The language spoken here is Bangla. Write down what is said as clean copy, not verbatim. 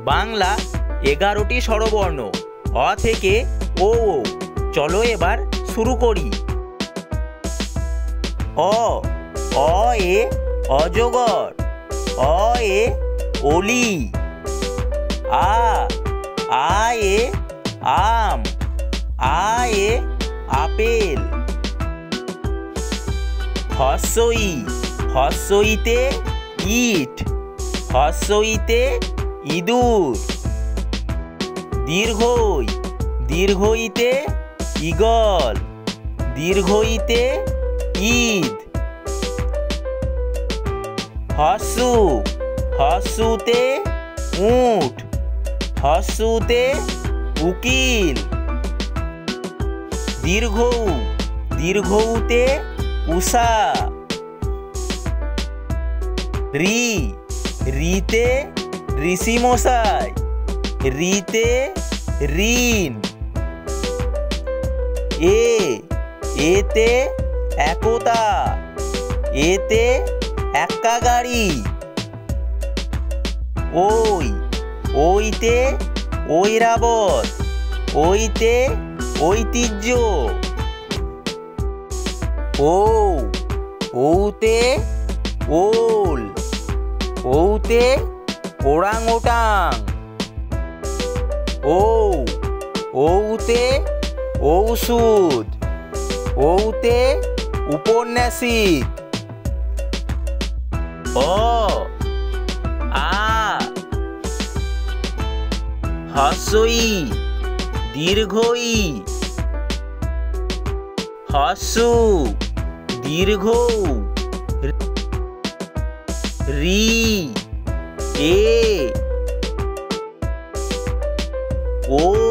বাংলা 11টি স্বরবর্ণ অ থেকে ও। চলো এবার শুরু করি। অ এ অজগর, অ এ অলি। আ এ আম, আ এ আপেল। হস্যই, হস্যইতে ইট, হস্যইতে ইঁদুর। দীর্ঘই, দীর্ঘইতে ঈগল, দীর্ঘইতে ঈদ। হস্যু, হস্যুতে উট, হস্যুতে উকিল। দীর্ঘ, দীর্ঘউতে উষা। রিতে ঋষিমশাই, রিতে ঋণ। এতে একতা, এতে এক্কা গাড়ি। ওইতে ঐরাবত, ওইতে ঐতিহ্য। ওতে ওল, ওতে ওরাং ওটাং। ওতে ঔষধ, ওতে উপন্যাসিক। হস্যই, দীর্ঘই, হস্যু, দীর্ঘ। রি, এ, ও।